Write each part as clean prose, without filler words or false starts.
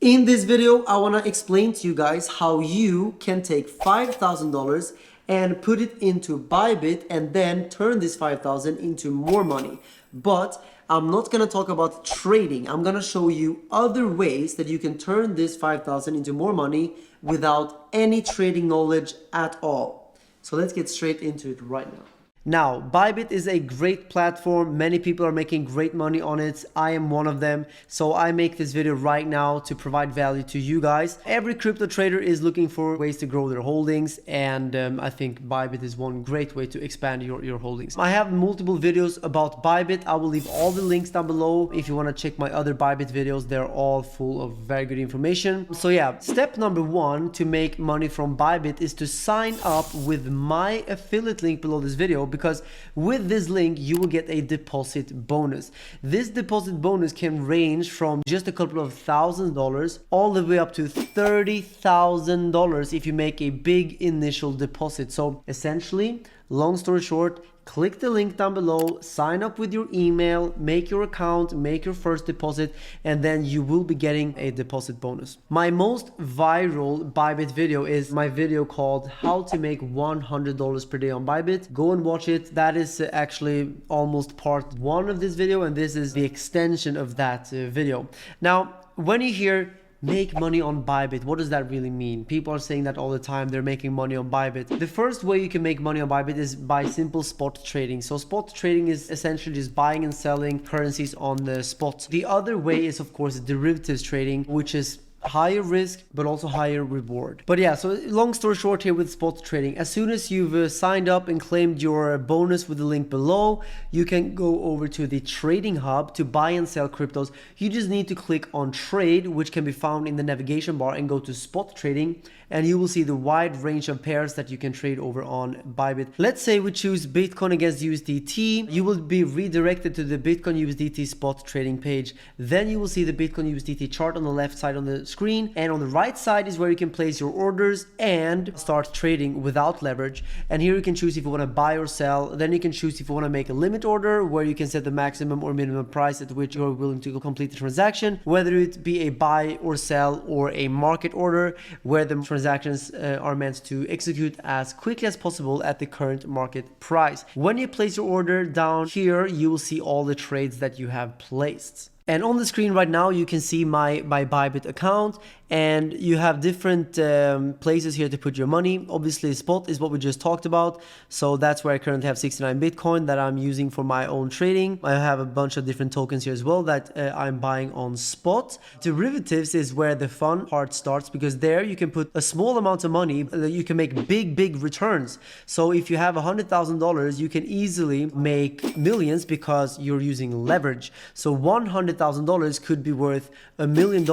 In this video, I want to explain to you guys how you can take $5,000 and put it into Bybit and then turn this 5,000 into more money. But I'm not going to talk about trading. I'm going to show you other ways that you can turn this 5,000 into more money without any trading knowledge at all. So let's get straight into it right now. Now, Bybit is a great platform. Many people are making great money on it. I am one of them. So I make this video right now to provide value to you guys. Every crypto trader is looking for ways to grow their holdings. And I think Bybit is one great way to expand your holdings. I have multiple videos about Bybit. I will leave all the links down below. If you want to check my other Bybit videos, they're all full of very good information. So yeah, step number one to make money from Bybit is to sign up with my affiliate link below this video, because with this link you will get a deposit bonus. This deposit bonus can range from just a couple of $1,000 all the way up to $30,000 if you make a big initial deposit. So essentially, long story short, click the link down below, sign up with your email, make your account, make your first deposit, and then you will be getting a deposit bonus. My most viral Bybit video is my video called How to Make $100 per Day on Bybit. Go and watch it. That is actually almost part one of this video, and this is the extension of that video. Now, when you hear make money on Bybit, what does that really mean? People are saying that all the time, they're making money on Bybit. The first way you can make money on Bybit is by simple spot trading. So spot trading is essentially just buying and selling currencies on the spot. The other way is of course derivatives trading, which is higher risk but also higher reward. But yeah, so long story short here with spot trading, as soon as you've signed up and claimed your bonus with the link below, you can go over to the trading hub to buy and sell cryptos. You just need to click on trade, which can be found in the navigation bar, and go to spot trading, and you will see the wide range of pairs that you can trade over on Bybit. Let's say we choose Bitcoin against USDT. You will be redirected to the Bitcoin USDT spot trading page. Then you will see the Bitcoin USDT chart on the left side on the screen, and on the right side is where you can place your orders and start trading without leverage. And here you can choose if you want to buy or sell. Then you can choose if you want to make a limit order, where you can set the maximum or minimum price at which you're willing to complete the transaction, whether it be a buy or sell or a market order, where the transactions are meant to execute as quickly as possible at the current market price. When you place your order down here, you will see all the trades that you have placed. And on the screen right now, you can see my Bybit account, and you have different places here to put your money. Obviously, spot is what we just talked about. So that's where I currently have 69 Bitcoin that I'm using for my own trading. I have a bunch of different tokens here as well that I'm buying on spot. Derivatives is where the fun part starts, because there you can put a small amount of money that you can make big returns. So if you have $100,000, you can easily make millions because you're using leverage. So $100,000 could be worth $1 million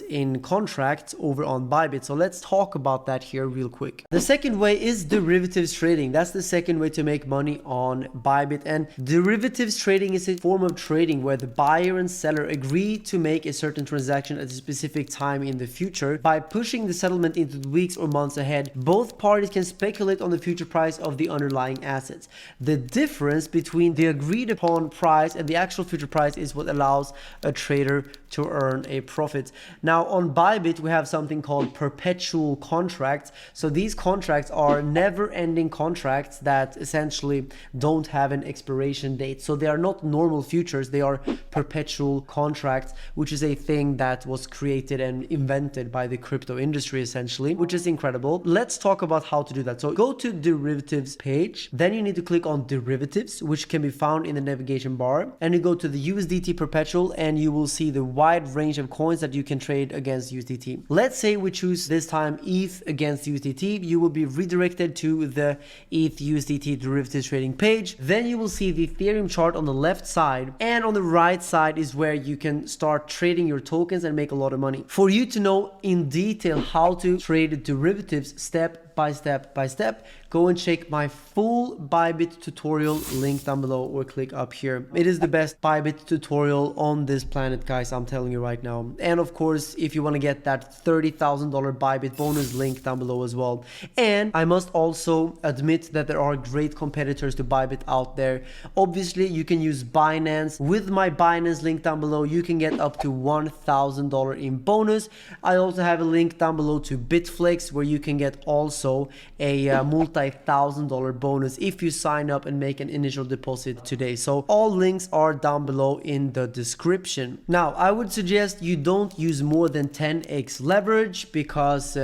in contracts over on Bybit. So let's talk about that here real quick. The second way is derivatives trading. That's the second way to make money on Bybit. And derivatives trading is a form of trading where the buyer and seller agree to make a certain transaction at a specific time in the future. By pushing the settlement into the weeks or months ahead, both parties can speculate on the future price of the underlying assets. The difference between the agreed upon price and the actual future price is what allows a trader to earn a profit. Now on Bybit, we have something called perpetual contracts. So these contracts are never-ending contracts that essentially don't have an expiration date. So they are not normal futures, they are perpetual contracts, which is a thing that was created and invented by the crypto industry essentially, which is incredible. Let's talk about how to do that. So go to derivatives page, then you need to click on derivatives, which can be found in the navigation bar, and you go to the USDT perpetual, and you will see the wide range of coins that you can trade against USDT. Let's say we choose this time ETH against USDT. You will be redirected to the ETH USDT derivatives trading page. Then you will see the Ethereum chart on the left side, and on the right side is where you can start trading your tokens and make a lot of money. For you to know in detail how to trade derivatives step by step, go and check my full Bybit tutorial link down below, or click up here. It is the best Bybit tutorial on this this planet, guys, I'm telling you right now. And of course, if you want to get that $30,000 Bybit bonus, link down below as well. And I must also admit that there are great competitors to Bybit out there. Obviously, you can use Binance. With my Binance link down below, you can get up to $1,000 in bonus. I also have a link down below to Bitflex, where you can get also a multi-$1,000 bonus if you sign up and make an initial deposit today. So all links are down below in the description. Now, I would suggest you don't use more than 10x leverage, because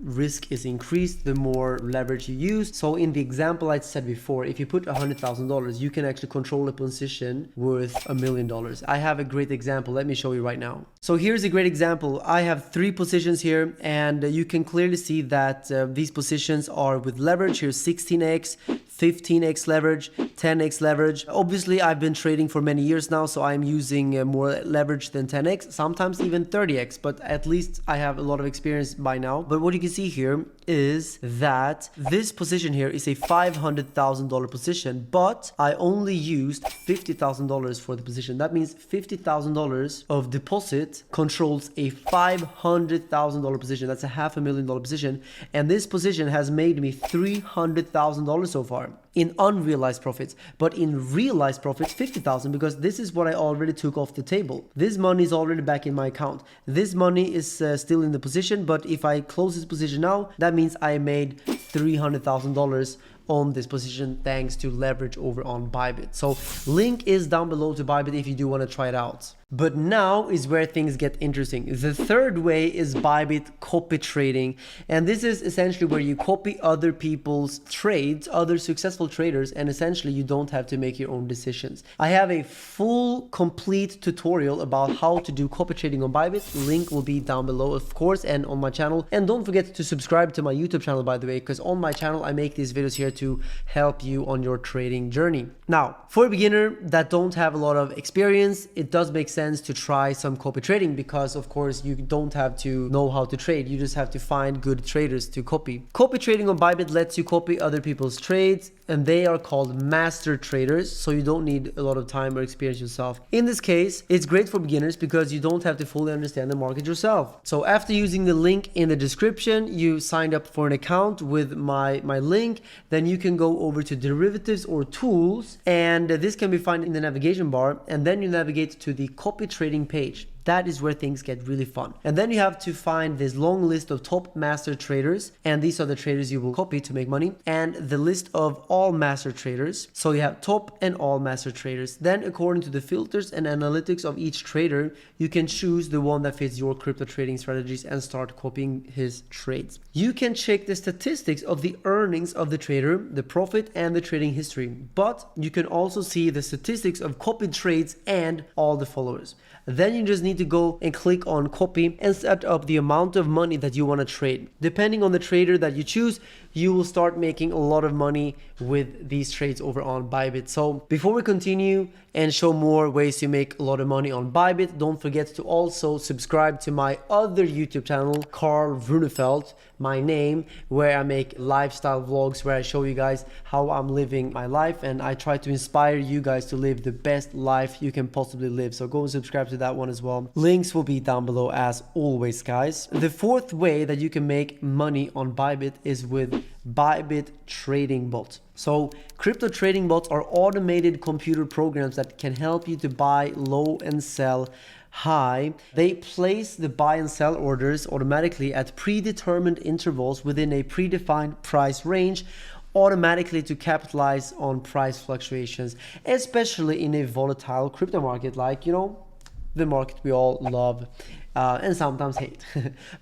risk is increased the more leverage you use. So in the example I said before, if you put $100,000, you can actually control a position worth $1 million. I have a great example. Let me show you right now. So here's a great example. I have 3 positions here, and you can clearly see that these positions are with leverage. Here's 16x, 15x leverage, 10x leverage. Obviously, I've been trading for many years now, so I'm using more leverage than 10x, sometimes even 30x, but at least I have a lot of experience by now. But what you can see here is that this position here is a $500,000 position, but I only used $50,000 for the position. That means $50,000 of deposit controls a $500,000 position. That's a $500,000 position, and this position has made me $300,000 so far in unrealized profits. But in realized profits, 50,000, because this is what I already took off the table. This money is already back in my account. This money is still in the position, but if I close this position now, that means I made $300,000 on this position thanks to leverage over on Bybit. So link is down below to Bybit if you do want to try it out. But now is where things get interesting. The third way is Bybit copy trading. And this is essentially where you copy other people's trades, other successful traders, and essentially you don't have to make your own decisions. I have a full, complete tutorial about how to do copy trading on Bybit. Link will be down below, of course, and on my channel. And don't forget to subscribe to my YouTube channel, by the way, because on my channel, I make these videos here to help you on your trading journey. Now, for a beginner that don't have a lot of experience, it does make sense to try some copy trading, because of course you don't have to know how to trade, you just have to find good traders to copy. Copy trading on Bybit lets you copy other people's trades, and they are called master traders, so you don't need a lot of time or experience yourself. In this case, it's great for beginners because you don't have to fully understand the market yourself. So after using the link in the description, you signed up for an account with my link, then you can go over to derivatives or tools, and this can be found in the navigation bar, and then you navigate to the copy trading page. That is where things get really fun. And then you have to find this long list of top master traders, and these are the traders you will copy to make money, and the list of all master traders. So you have top and all master traders. Then according to the filters and analytics of each trader, you can choose the one that fits your crypto trading strategies and start copying his trades. You can check the statistics of the earnings of the trader, the profit, and the trading history, but you can also see the statistics of copied trades and all the followers. Then you just need to go and click on copy and set up the amount of money that you want to trade. Depending on the trader that you choose, you will start making a lot of money with these trades over on Bybit. So before we continue and show more ways to make a lot of money on Bybit, don't forget to also subscribe to my other YouTube channel, Carl Runefelt, my name, where I make lifestyle vlogs where I show you guys how I'm living my life, and I try to inspire you guys to live the best life you can possibly live. So go and subscribe to that one as well. Links will be down below as always, guys. The fourth way that you can make money on Bybit is with Bybit trading bot. So crypto trading bots are automated computer programs that can help you to buy low and sell high. They place the buy and sell orders automatically at predetermined intervals within a predefined price range, automatically to capitalize on price fluctuations, especially in a volatile crypto market like, you know, the market we all love and sometimes hate.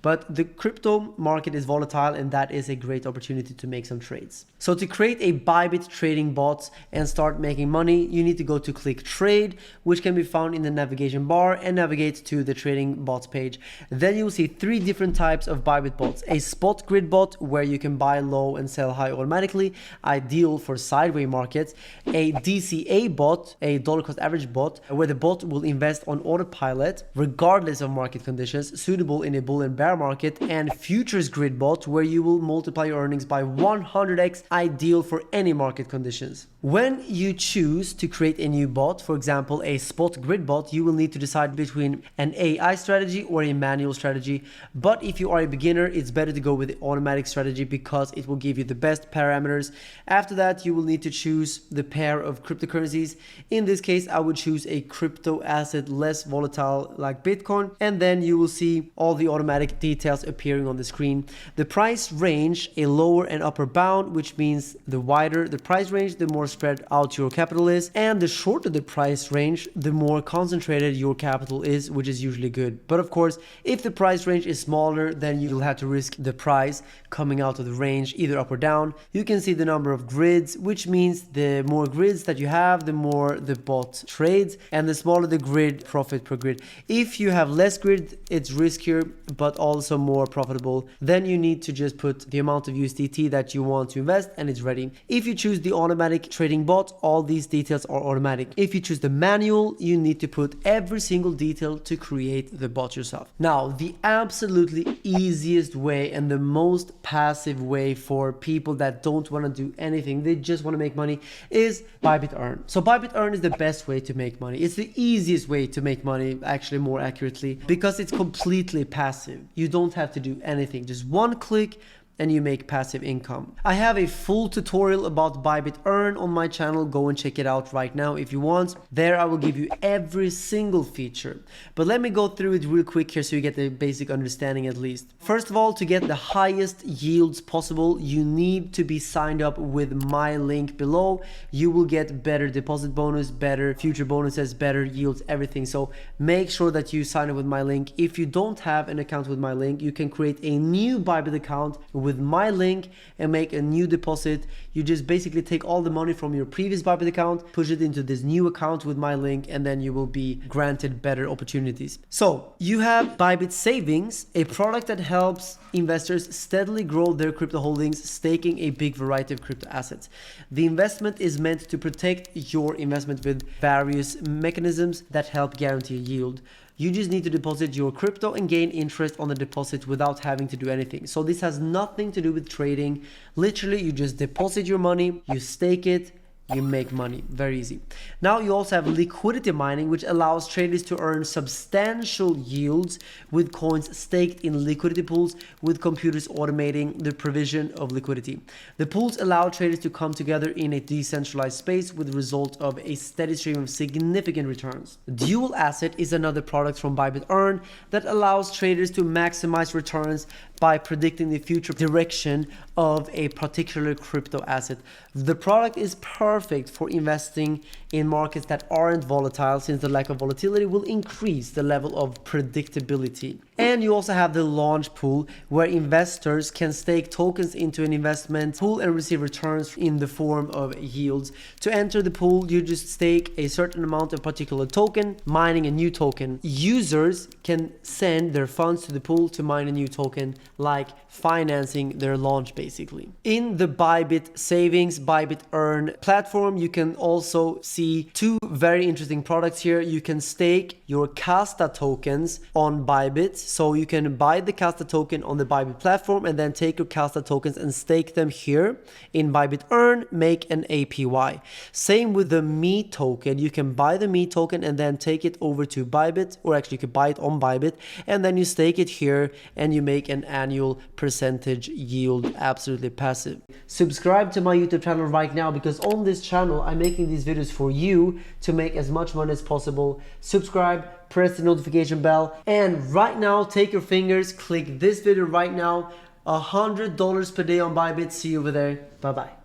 But the crypto market is volatile, and that is a great opportunity to make some trades. So to create a Bybit trading bot and start making money, you need to go to click trade, which can be found in the navigation bar, and navigate to the trading bots page. Then you will see 3 different types of Bybit bots. A spot grid bot, where you can buy low and sell high automatically, ideal for sideways markets. A DCA bot, a dollar cost average bot, where the bot will invest on autopilot regardless of market conditions, suitable in a bull and bear market. And futures grid bot, where you will multiply your earnings by 100x, ideal for any market conditions. When you choose to create a new bot, for example, a spot grid bot, you will need to decide between an AI strategy or a manual strategy. But if you are a beginner, it's better to go with the automatic strategy because it will give you the best parameters. After that, you will need to choose the pair of cryptocurrencies. In this case, I would choose a crypto asset less volatile like Bitcoin, and then you will see all the automatic details appearing on the screen. The price range, a lower and upper bound, which means the wider the price range, the more spread out your capital is, and the shorter the price range, the more concentrated your capital is, which is usually good. But of course, if the price range is smaller, then you'll have to risk the price coming out of the range either up or down. You can see the number of grids, which means the more grids that you have, the more the bot trades, and the smaller the grid, profit per grid. If you have less grid, it's riskier but also more profitable. Then you need to just put the amount of USDT that you want to invest and it's ready. If you choose the automatic trading bot, all these details are automatic. If you choose the manual, you need to put every single detail to create the bot yourself. Now, the absolutely easiest way and the most passive way for people that don't want to do anything, they just want to make money, is Bybit Earn. So Bybit Earn is the best way to make money. It's the easiest way to make money, actually more accurately, because it's completely passive. You don't have to do anything. Just one click and you make passive income. I have a full tutorial about Bybit Earn on my channel. Go and check it out right now if you want. There I will give you every single feature. But let me go through it real quick here so you get the basic understanding at least. First of all, to get the highest yields possible, you need to be signed up with my link below. You will get better deposit bonus, better future bonuses, better yields, everything. So make sure that you sign up with my link. If you don't have an account with my link, you can create a new Bybit account with my link and make a new deposit. You just basically take all the money from your previous Bybit account, push it into this new account with my link, and then you will be granted better opportunities. So you have Bybit Savings, a product that helps investors steadily grow their crypto holdings, staking a big variety of crypto assets. The investment is meant to protect your investment with various mechanisms that help guarantee a yield. You just need to deposit your crypto and gain interest on the deposit without having to do anything. So this has nothing to do with trading. Literally, you just deposit your money, you stake it, you make money. Very easy. Now you also have liquidity mining, which allows traders to earn substantial yields with coins staked in liquidity pools, with computers automating the provision of liquidity. The pools allow traders to come together in a decentralized space with the result of a steady stream of significant returns. Dual Asset is another product from Bybit Earn that allows traders to maximize returns by predicting the future direction of a particular crypto asset. The product is perfect for investing in markets that aren't volatile, since the lack of volatility will increase the level of predictability. And you also have the launch pool, where investors can stake tokens into an investment pool and receive returns in the form of yields. To enter the pool, you just stake a certain amount of particular token, mining a new token. Users can send their funds to the pool to mine a new token, like financing their launch basically. In the Bybit Savings, Bybit Earn platform, you can also see two very interesting products here. You can stake your Casta tokens on Bybit. So you can buy the Casta token on the Bybit platform and then take your Casta tokens and stake them here in Bybit Earn, make an APY. Same with the Me token. You can buy the Me token and then take it over to Bybit, or actually you could buy it on Bybit, and then you stake it here and you make an annual percentage yield, absolutely passive. Subscribe to my YouTube channel right now, because on this channel I'm making these videos for you to make as much money as possible. Subscribe, press the notification bell, and right now take your fingers, click this video right now. $100 per day on Bybit. See you over there. Bye bye.